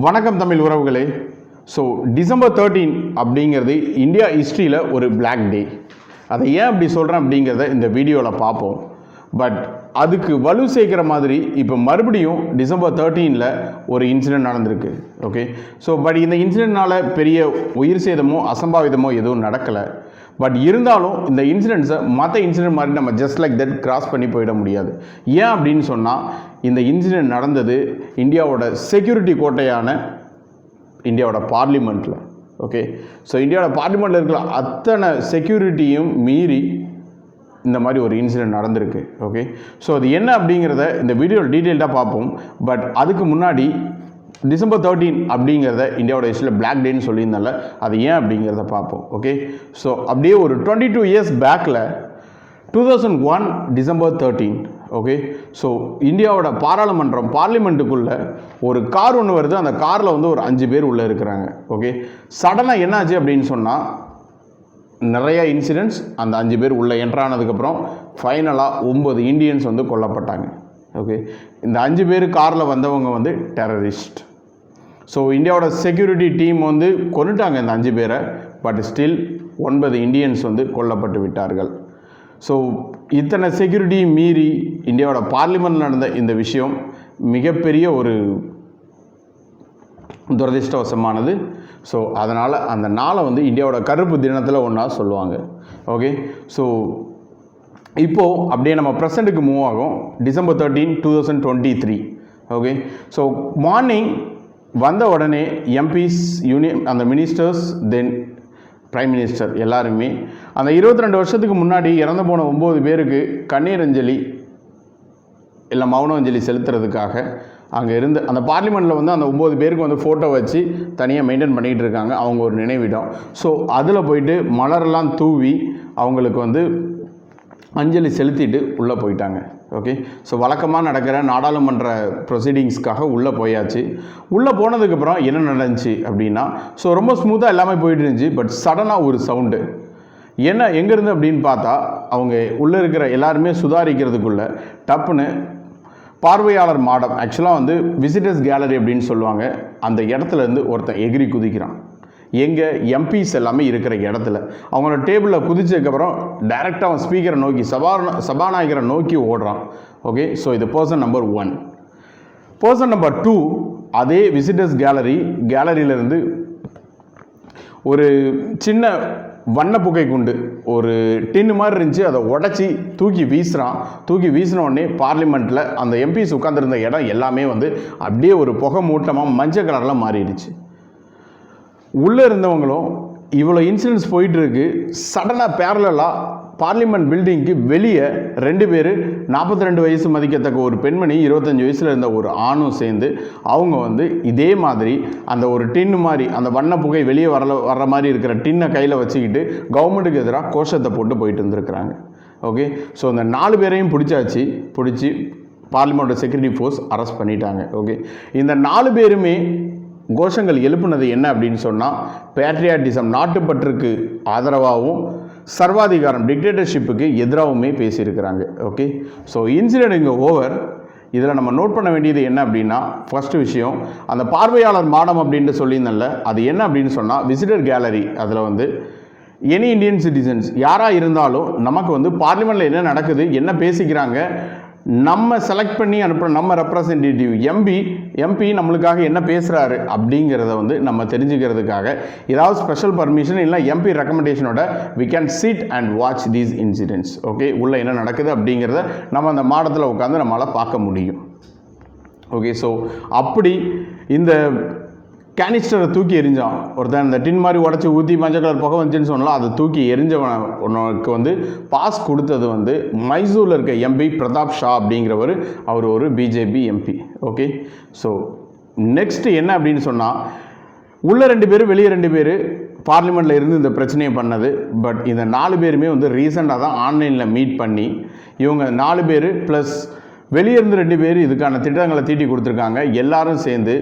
வணக்கம் தமிழ் உறவுகளே. So December 13 அப்படிங்கிறது இந்தியா ஹிஸ்ட்ரியில் ஒரு பிளாக் டே. அதை ஏன் அப்படி சொல்கிறேன் அப்படிங்கிறத இந்த வீடியோவில் பார்ப்போம். பட் அதுக்கு வலு சேர்க்குற மாதிரி இப்போ மறுபடியும் டிசம்பர் 13 ஒரு இன்சிடெண்ட் நடந்திருக்கு. ஓகே, ஸோ பட் இந்த இன்சிடெண்ட்னால் பெரிய உயிர் சேதமோ அசம்பாவிதமோ எதுவும் நடக்கலை. பட் இருந்தாலும் இந்த இன்சிடென்ட்ஸை மற்ற இன்சிடென்ட் மாதிரி நம்ம ஜஸ்ட் லைக் தட் கிராஸ் பண்ணி போயிட முடியாது. ஏன் அப்படின்னு சொன்னால், இந்த இன்சிடெண்ட் நடந்தது இந்தியாவோட செக்யூரிட்டி கோட்டையான இந்தியாவோட பார்லிமெண்ட்டில். ஓகே, ஸோ இந்தியாவோட பார்லிமெண்ட்டில் இருக்கிற அத்தனை செக்யூரிட்டியும் மீறி இந்த மாதிரி ஒரு இன்சிடெண்ட் நடந்திருக்கு. ஓகே, ஸோ அது என்ன அப்படிங்கிறத இந்த வீடியோவில் டீட்டெயில்டாக பார்ப்போம். பட் அதுக்கு முன்னாடி டிசம்பர் 13 அப்படிங்கிறத இந்தியாவோட ஹிஸ்ட்ரியில் பிளாக் டேன்னு சொல்லியிருந்தால அது ஏன் அப்படிங்கிறத பார்ப்போம். ஓகே, ஸோ அப்படியே ஒரு 22 இயர்ஸ் பேக்கில் 2001 டிசம்பர் 13. ஓகே, ஸோ இந்தியாவோட பார்லிமெண்ட்டுக்குள்ளே ஒரு கார் ஒன்று வருது. அந்த காரில் வந்து ஒரு 5 பேர் உள்ளே இருக்கிறாங்க. ஓகே, சடனாக என்னாச்சு அப்படின்னு சொன்னால், நிறையா இன்சிடென்ட்ஸ். அந்த 5 பேர் உள்ளே என்ட்ரானதுக்கப்புறம் ஃபைனலாக 9 இந்தியன்ஸ் வந்து கொல்லப்பட்டாங்க. ஓகே, இந்த 5 பேர் காரில் வந்தவங்க வந்து டெரரிஸ்ட். ஸோ இந்தியாவோட செக்யூரிட்டி டீம் வந்து கொன்னுட்டாங்க இந்த 5 பேரை. பட் ஸ்டில் 9 இந்தியன்ஸ் வந்து கொல்லப்பட்டு விட்டார்கள். ஸோ இத்தனை செக்யூரிட்டி மீறி இந்தியாவோட பார்லிமெண்ட் நடந்த இந்த விஷயம் மிகப்பெரிய ஒரு துரதிர்ஷ்டவசமானது. ஸோ அதனால் அந்த நாளை வந்து இந்தியாவோட கருப்பு தினத்தில் ஒன்றா சொல்லுவாங்க. ஓகே, ஸோ இப்போது அப்படியே நம்ம ப்ரெசண்ட்டுக்கு மூவ் ஆகும். டிசம்பர் 13, 2023. ஓகே, ஸோ மார்னிங் வந்த உடனே எம்பிஸ், அந்த மினிஸ்டர்ஸ், தென் பிரைம் மினிஸ்டர் எல்லாருமே அந்த 22 வருஷத்துக்கு முன்னாடி இறந்து போன 9 பேருக்கு கண்ணீர் அஞ்சலி இல்லை மௌன அஞ்சலி செலுத்துறதுக்காக அங்கே இருந்து அந்த பார்லிமெண்ட்டில் வந்து அந்த 9 பேருக்கு வந்து ஃபோட்டோ வச்சு தனியாக மெயின்டைன் பண்ணிகிட்டு இருக்காங்க. அவங்க ஒரு நினைவிடம். ஸோ அதில் போயிட்டு மலரெல்லாம் தூவி அவங்களுக்கு வந்து அஞ்சலி செலுத்திட்டு உள்ளே போயிட்டாங்க. ஓகே, ஸோ வழக்கமாக நடக்கிற நாடாளுமன்ற ப்ரொசீடிங்ஸ்க்காக உள்ளே போயாச்சு. உள்ளே போனதுக்கப்புறம் என்ன நடந்துச்சு அப்படின்னா, ஸோ ரொம்ப ஸ்மூத்தாக எல்லாமே போயிட்டு இருந்துச்சு. பட் சடனாக ஒரு சவுண்டு என்ன எங்கேருந்து அப்படின்னு பார்த்தா, அவங்க உள்ளே இருக்கிற எல்லாருமே சுதாரிக்கிறதுக்குள்ளே டப்புன்னு பார்வையாளர் மாடம், ஆக்சுவலாக வந்து விசிட்டர்ஸ் கேலரி அப்படின்னு சொல்லுவாங்க, அந்த இடத்துலேருந்து ஒருத்தன் எகிரி குதிக்கிறான். எங்கே எம்பிஸ் எல்லாமே இருக்கிற இடத்துல அவங்களோட டேபிளில் குதிச்சதுக்கப்புறம் டைரெக்டாக அவன் ஸ்பீக்கரை நோக்கி சபாநாயகரை நோக்கி ஓடுறான். ஓகே, ஸோ இது பர்சன் நம்பர் 1. பர்சன் நம்பர் 2 அதே விசிட்டர்ஸ் கேலரியிலேருந்து ஒரு சின்ன வண்ண புகை குண்டு, ஒரு டின்னு மாதிரி இருந்துச்சு, அதை உடச்சி தூக்கி வீசின உடனே பார்லிமெண்ட்டில் அந்த எம்பிஸ் உட்காந்துருந்த இடம் எல்லாமே வந்து அப்படியே ஒரு புகை மூட்டமாக மஞ்சள் கலரில் மாறிடுச்சு. உள்ளே இருந்தவங்களும் இவ்வளோ இன்சிடென்ட்ஸ் போயிட்டுருக்கு. சடனாக பேரலாக பார்லிமெண்ட் பில்டிங்க்கு வெளியே 2 பேர், 42 வயசு மதிக்கத்தக்க ஒரு பெண்மணி, 25 வயசில் இருந்த ஒரு ஆணும் சேர்ந்து அவங்க வந்து இதே மாதிரி அந்த ஒரு டின்னு மாதிரி அந்த வண்ண புகை வெளியே வர்ற மாதிரி இருக்கிற டின்னை கையில் வச்சுக்கிட்டு கவர்மெண்ட்டுக்கு எதிராக கோஷத்தை போட்டு போயிட்டு இருந்திருக்கிறாங்க. ஓகே, ஸோ அந்த 4 பேரையும் பிடிச்சி பார்லிமெண்ட் செக்யூரிட்டி ஃபோர்ஸ் அரெஸ்ட் பண்ணிட்டாங்க. ஓகே, இந்த 4 பேருமே கோஷங்கள் எழுப்புனது என்ன அப்படின்னு சொன்னால், பேட்ரியாட்டிசம், நாட்டுப்பற்றுக்கு ஆதரவாகவும் சர்வாதிகாரம், டிக்டேட்டர்ஷிப்புக்கு எதிராகவுமே பேசியிருக்கிறாங்க. ஓகே, ஸோ இன்சிடென்ட் இங்கே ஓவர். இதில் நம்ம நோட் பண்ண வேண்டியது என்ன அப்படின்னா, ஃபஸ்ட்டு விஷயம், அந்த பார்வையாளர் மாடம் அப்படின்ட்டு சொல்லியிருந்தேன்ல, அது என்ன அப்படின்னு சொன்னால் விசிட்டர் கேலரி. அதில் வந்து எனி இந்தியன் சிட்டிசன்ஸ் யாராக இருந்தாலும் நமக்கு வந்து பார்லிமெண்ட்டில் என்ன நடக்குது, என்ன பேசிக்கிறாங்க, நம்ம செலக்ட் பண்ணி அனுப்புகிற நம்ம ரெப்ரசன்டேட்டிவ் எம்பி நம்மளுக்காக என்ன பேசுகிறாரு அப்படிங்கிறத வந்து நம்ம தெரிஞ்சுக்கிறதுக்காக ஏதாவது ஸ்பெஷல் பர்மிஷன் இல்லை எம்பி ரெக்கமெண்டேஷனோட we can sit and watch these incidents. Okay, உள்ளே என்ன நடக்குது அப்படிங்கிறத நம்ம அந்த மாடத்தில் உட்காந்து நம்மளால் பார்க்க முடியும். ஓகே, ஸோ அப்படி இந்த கேனிஸ்டரை தூக்கி எரிஞ்சான் ஒருத்தன். இந்த டின் மாதிரி உடச்சி ஊற்றி மஞ்சள் கலர் புகை வந்துச்சுன்னு சொன்னால் அதை தூக்கி எரிஞ்சவனுக்கு வந்து பாஸ் கொடுத்தது வந்து மைசூரில் இருக்க எம்பி பிரதாப் ஷா அப்படிங்கிறவர். அவர் ஒரு BJP MP. Okay, so next என்ன அப்படின்னு சொன்னால், உள்ள 2 பேர் வெளியே 2 பேர் பார்லிமெண்ட்டில் இருந்து இந்த பிரச்சனையை பண்ணது. பட் இந்த 4 பேருமே வந்து ரீசெண்டாக தான் ஆன்லைனில் மீட் பண்ணி இவங்க 4 பேர் ப்ளஸ் வெளியே இருந்து 2 பேர் இதுக்கான திட்டங்களை தீட்டி கொடுத்துருக்காங்க. எல்லாரும் சேர்ந்து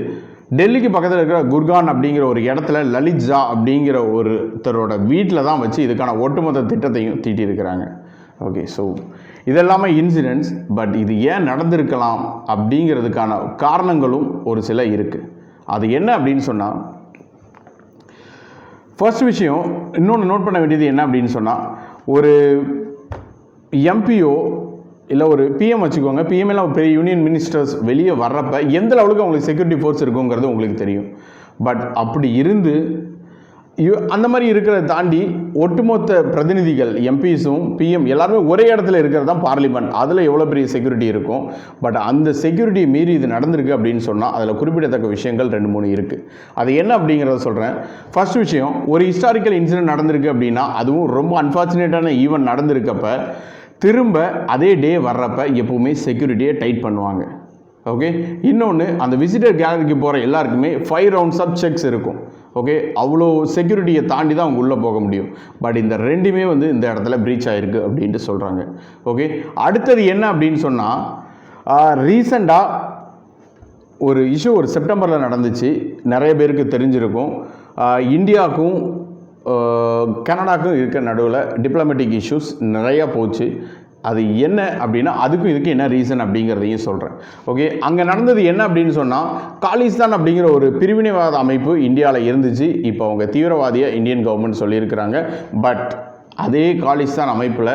டெல்லிக்கு பக்கத்தில் இருக்கிற குர்கான் அப்படிங்கிற ஒரு இடத்துல லலித் ஜா அப்படிங்கிற ஒருத்தரோட வீட்டில் தான் வச்சு இதுக்கான ஒட்டுமொத்த திட்டத்தையும் தீட்டியிருக்கிறாங்க. ஓகே, ஸோ இதெல்லாமே இன்சிடென்ட்ஸ். பட் இது ஏன் நடந்திருக்கலாம் அப்படிங்கிறதுக்கான காரணங்களும் ஒரு சில இருக்குது. அது என்ன அப்படின்னு சொன்னால், ஃபர்ஸ்ட் விஷயம் இன்னொன்று நோட் பண்ண வேண்டியது என்ன அப்படின்னு சொன்னால், ஒரு எம்பிஓ இல்லை ஒரு பிஎம் வச்சுக்கோங்க, பிஎம் எல்லாம் பெரிய யூனியன் மினிஸ்டர்ஸ் வெளியே வர்றப்ப எந்த லெவலுக்கு அவங்களுக்கு செக்யூரிட்டி ஃபோர்ஸ் இருக்குங்கிறது உங்களுக்கு தெரியும். பட் அப்படி இருந்து அந்த மாதிரி இருக்கிறத தாண்டி ஒட்டுமொத்த பிரதிநிதிகள் எம்பிஸும் பிஎம் எல்லாருமே ஒரே இடத்துல இருக்கிறது தான் பார்லிமெண்ட். அதில் எவ்வளோ பெரிய செக்யூரிட்டி இருக்கும். பட் அந்த செக்யூரிட்டியை மீறி இது நடந்திருக்கு அப்படின்னு சொன்னால் அதில் குறிப்பிடத்தக்க விஷயங்கள் 2-3 இருக்குது. அது என்ன அப்படிங்கிறத சொல்கிறேன். ஃபர்ஸ்ட் விஷயம், ஒரு ஹிஸ்டாரிக்கல் இன்சிடென்ட் நடந்திருக்கு அப்படின்னா, அதுவும் ரொம்ப அன்ஃபார்ச்சுனேட்டான ஈவெண்ட் நடந்திருக்கப்ப திரும்ப அதே டே வர்றப்ப எப்போவுமே செக்யூரிட்டியை டைட் பண்ணுவாங்க. ஓகே, இன்னொன்று அந்த விசிட்டர் கேலரிக்கு போகிற எல்லாருக்குமே 5 rounds ஆஃப் செக்ஸ் இருக்கும். ஓகே, அவ்வளோ செக்யூரிட்டியை தாண்டி தான் அவங்க உள்ளே போக முடியும். பட் இந்த ரெண்டுமே வந்து இந்த இடத்துல ப்ரீச் ஆகிருக்கு அப்படின்ட்டு சொல்கிறாங்க. ஓகே, அடுத்தது என்ன அப்படின்னு சொன்னால், ரீசெண்டாக ஒரு இஷ்யூ ஒரு செப்டம்பரில் நடந்துச்சு. நிறைய பேருக்கு தெரிஞ்சிருக்கும். இந்தியாவுக்கும் கனடாவுக்கும் இருக்க நடுவில் டிப்ளமேட்டிக் இஷ்யூஸ் நிறையா போச்சு. அது என்ன அப்படின்னா, அதுக்கும் இதுக்கு என்ன ரீசன் அப்படிங்கிறதையும் சொல்கிறேன். ஓகே, அங்கே நடந்தது என்ன அப்படின்னு சொன்னால், காலிஸ்தான் அப்படிங்கிற ஒரு பிரிவினைவாத அமைப்பு இந்தியாவில் இருந்துச்சு. இப்போ அவங்க தீவிரவாதியாக இந்தியன் கவர்மெண்ட் சொல்லியிருக்கிறாங்க. பட் அதே காலிஸ்தான் அமைப்பில்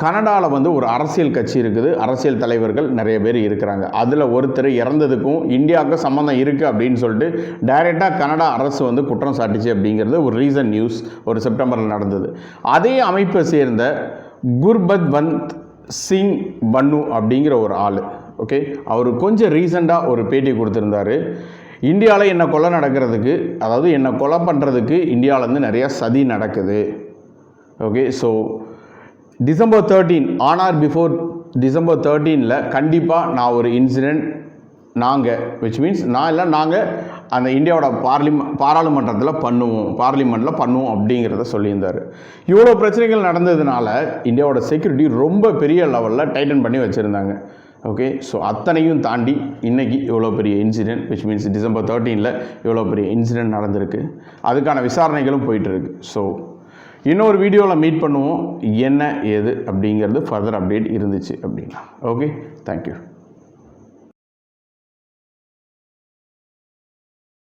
கனடாவில் வந்து ஒரு அரசியல் கட்சி இருக்குது, அரசியல் தலைவர்கள் நிறைய பேர் இருக்கிறாங்க. அதில் ஒருத்தர் இறந்ததுக்கும் இந்தியாவுக்கும் சம்மந்தம் இருக்குது அப்படின்னு சொல்லிட்டு டைரெக்டாக கனடா அரசு வந்து குற்றம் சாட்டிச்சு அப்படிங்கிறது ஒரு ரீசன் நியூஸ் ஒரு செப்டம்பரில் நடந்தது. அதே அமைப்பை சேர்ந்த குர்பத்வந்த் சிங் பன்னு அப்படிங்கிற ஒரு ஆள். ஓகே, அவர் கொஞ்சம் ரீசெண்டாக ஒரு பேட்டி கொடுத்துருந்தாரு. இந்தியாவில் என்னை கொலை நடக்கிறதுக்கு, அதாவது என்னை கொலை பண்ணுறதுக்கு இந்தியாவிலேருந்து நிறையா சதி நடக்குது. Okay, so December 13 on or before December 13 கண்டிப்பாக நான் ஒரு இன்சிடெண்ட் நாங்கள் விச் மீன்ஸ் நான் இல்லை நாங்கள் அந்த இந்தியாவோட பாராளுமன்றத்தில் பார்லிமெண்ட்டில் பண்ணுவோம் அப்படிங்கிறத சொல்லியிருந்தார். இவ்வளோ பிரச்சனைகள் நடந்ததுனால இந்தியாவோட செக்யூரிட்டி ரொம்ப பெரிய லெவலில் டைட்டன் பண்ணி வச்சுருந்தாங்க. ஓகே, ஸோ அத்தனையும் தாண்டி இன்றைக்கி இவ்வளோ பெரிய இன்சிடெண்ட் விச் மீன்ஸ் December 13 இவ்வளோ பெரிய இன்சிடெண்ட் நடந்திருக்கு. அதுக்கான விசாரணைகளும் போயிட்டுருக்கு. ஸோ இன்னொரு வீடியோவில் மீட் பண்ணுவோம், என்ன ஏது அப்படிங்கிறது ஃபர்தர் அப்டேட் இருந்துச்சு அப்படின்னா. Okay, thank you.